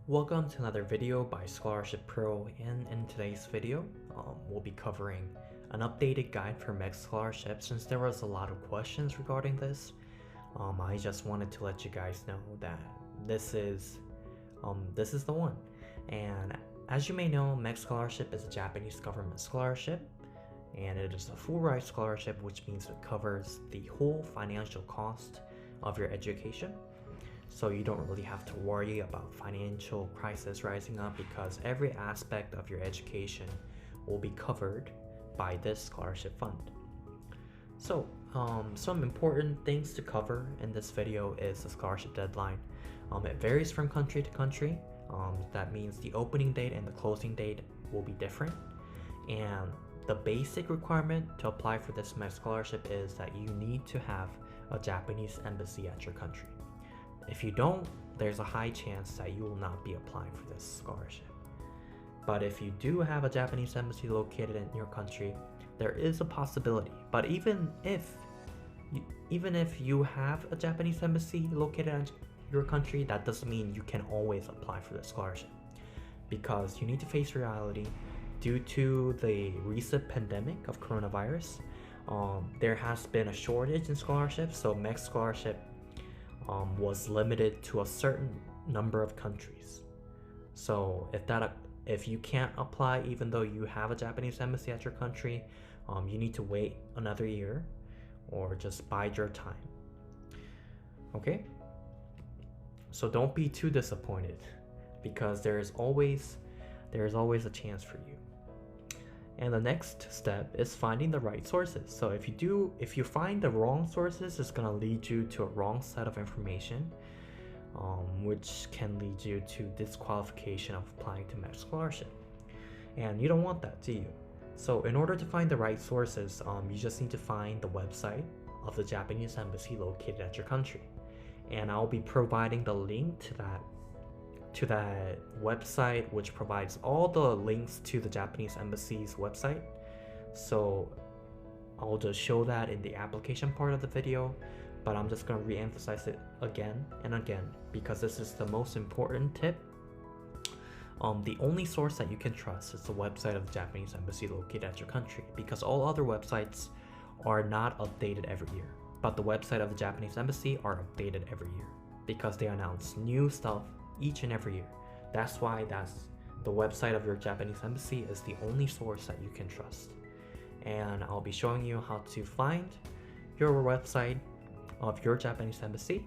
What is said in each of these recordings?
Welcome to another video by Scholarship Pro, and in today's video, we'll be covering an updated guide for MEXT Scholarship. Since there was a lot of questions regarding this, I just wanted to let you guys know that this is the one. And as you may know, MEXT Scholarship is a Japanese government scholarship, and it is a full ride scholarship, which means it covers the whole financial cost of your education. So you don't really have to worry about financial crisis rising up because every aspect of your education will be covered by this scholarship fund. So some important things to cover in this video is the scholarship deadline. It varies from country to country. That means the opening date and the closing date will be different. And the basic requirement to apply for this MEXT scholarship is that you need to have a Japanese embassy at your country. If you don't, there's a high chance that you will not be applying for this scholarship. But if you do have a Japanese embassy located in your country, there is a possibility. But even if you have a Japanese embassy located in your country, that doesn't mean you can always apply for this scholarship, because you need to face reality. Due to the recent pandemic of coronavirus, there has been a shortage in scholarships, so MEXT Scholarship was limited to a certain number of countries. So if you can't apply even though you have a Japanese embassy at your country, you need to wait another year or just bide your time. Okay? So don't be too disappointed, because there is always a chance for you. And the next step is finding the right sources. So if you find the wrong sources, it's gonna lead you to a wrong set of information, which can lead you to disqualification of applying to MEXT Scholarship. And you don't want that, do you? So in order to find the right sources, you just need to find the website of the Japanese embassy located at your country. And I'll be providing the link to that website, which provides all the links to the Japanese embassy's website. So I'll just show that in the application part of the video, but I'm just going to re-emphasize it again and again because this is the most important tip. The only source that you can trust is the website of the Japanese embassy located at your country, because all other websites are not updated every year, but the website of the Japanese embassy are updated every year because they announce new stuff each and every year. That's why the website of your Japanese embassy is the only source that you can trust. And I'll be showing you how to find your website of your Japanese embassy.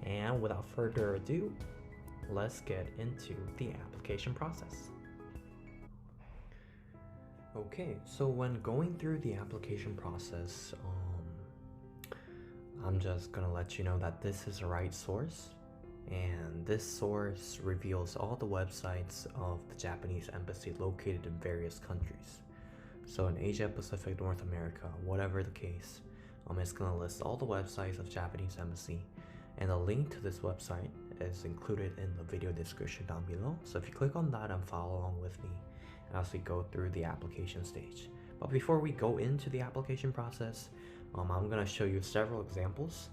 And without further ado, let's get into the application process. Okay, so when going through the application process, I'm just gonna let you know that this is the right source. And this source reveals all the websites of the Japanese embassy located in various countries. So in Asia, Pacific, North America, whatever the case, it's going to list all the websites of Japanese embassy, and the link to this website is included in the video description down below. So if you click on that and follow along with me as we go through the application stage. But before we go into the application process, I'm going to show you several examples.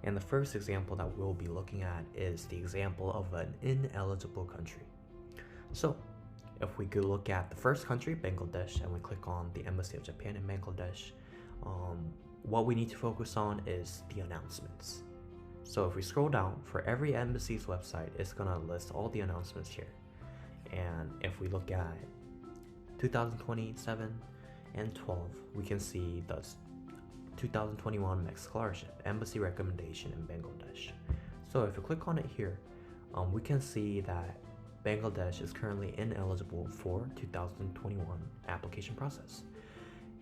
And the first example that we'll be looking at is the example of an ineligible country. So if we could look at the first country, Bangladesh, and we click on the Embassy of Japan in Bangladesh, what we need to focus on is the announcements. So if we scroll down, for every embassy's website, it's gonna list all the announcements here. And if we look at 2027 and 12, we can see the 2021 MEXT Scholarship Embassy Recommendation in Bangladesh. So if you click on it here, we can see that Bangladesh is currently ineligible for 2021 application process.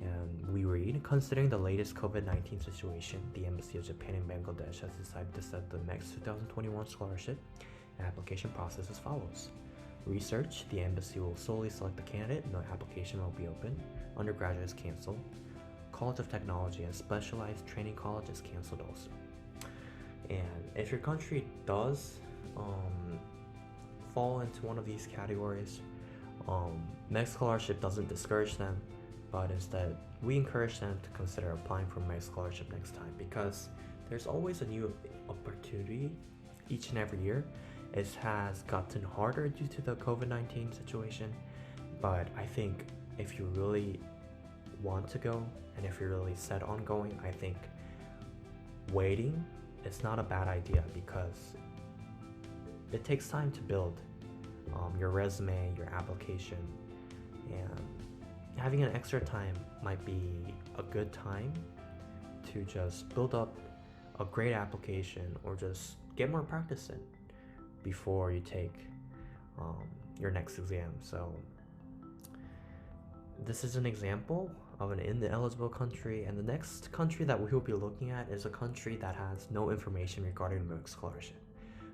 And we read, considering the latest COVID-19 situation, the Embassy of Japan in Bangladesh has decided to set the MEXT 2021 scholarship application process as follows. Research, the embassy will solely select the candidate, no application will be open, undergraduate is cancelled, College of Technology and Specialized Training College is cancelled also. And if your country does fall into one of these categories, MEXT Scholarship doesn't discourage them, but instead we encourage them to consider applying for MEXT Scholarship next time, because there's always a new opportunity each and every year, It has gotten harder due to the COVID-19 situation, but I think if you really want to go and if you're really set on going, I think waiting is not a bad idea because it takes time to build your resume, your application, and having an extra time might be a good time to just build up a great application or just get more practice in before you take your next exam. So this is an example of an ineligible country, and the next country that we will be looking at is a country that has no information regarding the MEXT Scholarship.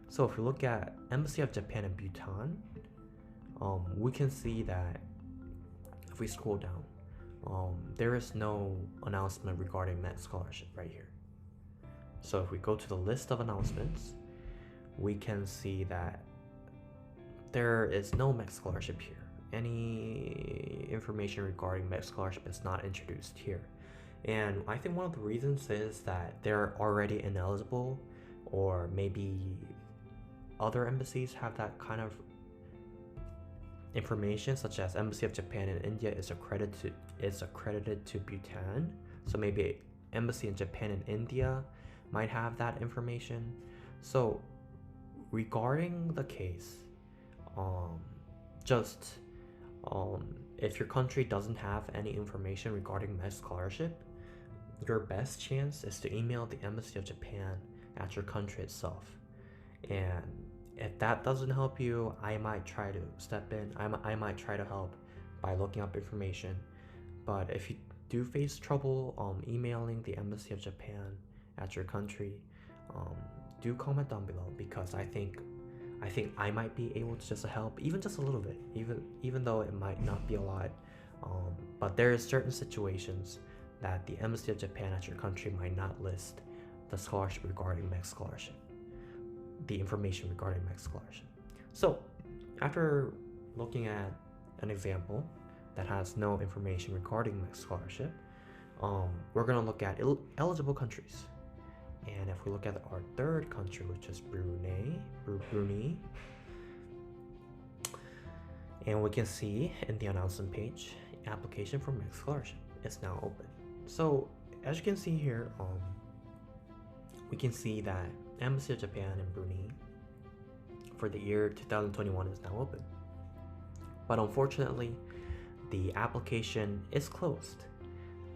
So if we look at Embassy of Japan in Bhutan, we can see that if we scroll down, there is no announcement regarding MEXT Scholarship right here. So if we go to the list of announcements, we can see that there is no MEXT Scholarship here. Any information regarding MEXT Scholarship is not introduced here. And I think one of the reasons is that they're already ineligible, or maybe other embassies have that kind of information, such as Embassy of Japan in India is accredited to Bhutan. So maybe Embassy in Japan in India might have that information. So regarding the case, if your country doesn't have any information regarding MEXT Scholarship, your best chance is to email the Embassy of Japan at your country itself. And if that doesn't help you, I might try to step in. I might try to help by looking up information. But if you do face trouble emailing the Embassy of Japan at your country, do comment down below, because I think I might be able to just help, even just a little bit, even though it might not be a lot. But there are certain situations that the Embassy of Japan at your country might not list the scholarship regarding MEXT Scholarship, the information regarding MEXT Scholarship. So after looking at an example that has no information regarding MEXT Scholarship, we're going to look at eligible countries. And if we look at our third country, which is Brunei, and we can see in the announcement page, application for MEXT Scholarship is now open. So as you can see here, we can see that Embassy of Japan in Brunei for the year 2021 is now open. But unfortunately, the application is closed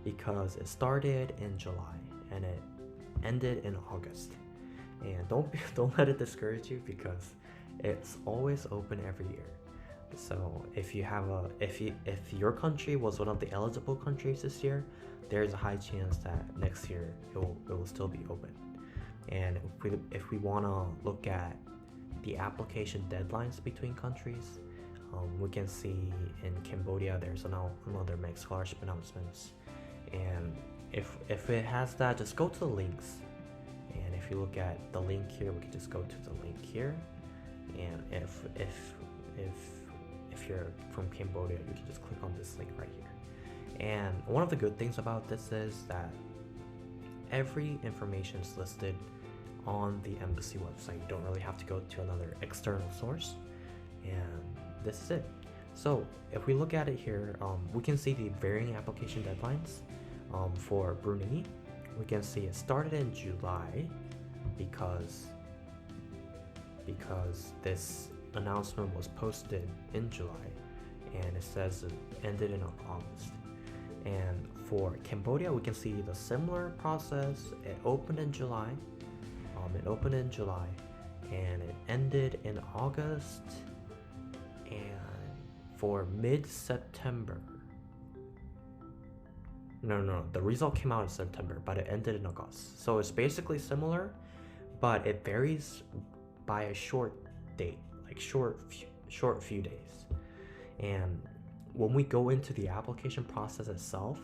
because it started in July and it ended in August. And don't let it discourage you, because it's always open every year. So if your country was one of the eligible countries this year, there's a high chance that next year it will still be open. And if we want to look at the application deadlines between countries, we can see in Cambodia there's another MEXT Scholarship announcements. And if it has that, just go to the links. And if you look at the link here, we can just go to the link here. And if you're from Cambodia, you can just click on this link right here. And one of the good things about this is that every information is listed on the embassy website. You don't really have to go to another external source. And this is it. So if we look at it here, we can see the varying application deadlines. For Brunei, we can see it started in July because this announcement was posted in July, and it says it ended in August. And for Cambodia, we can see the similar process. It opened in July, and it ended in August. And for mid-September, no, the result came out in September, but it ended in August. So it's basically similar, but it varies by a short date, like short few days. And when we go into the application process itself,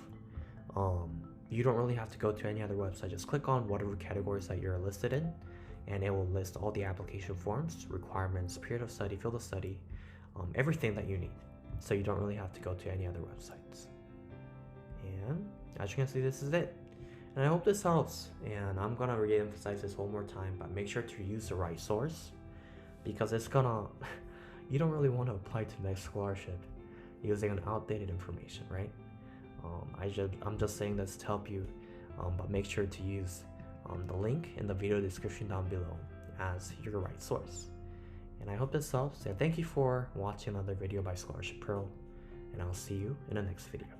you don't really have to go to any other website. Just click on whatever categories that you're listed in, and it will list all the application forms, requirements, period of study, field of study, everything that you need. So you don't really have to go to any other websites. And as you can see, this is it. And I hope this helps. And I'm gonna re-emphasize this one more time, but make sure to use the right source. because it's gonna you don't really want to apply to MEXT Scholarship using an outdated information, right? I'm just saying this to help you, but make sure to use the link in the video description down below as your right source. And I hope this helps, and thank you for watching another video by Scholarship Pro, and I'll see you in the next video.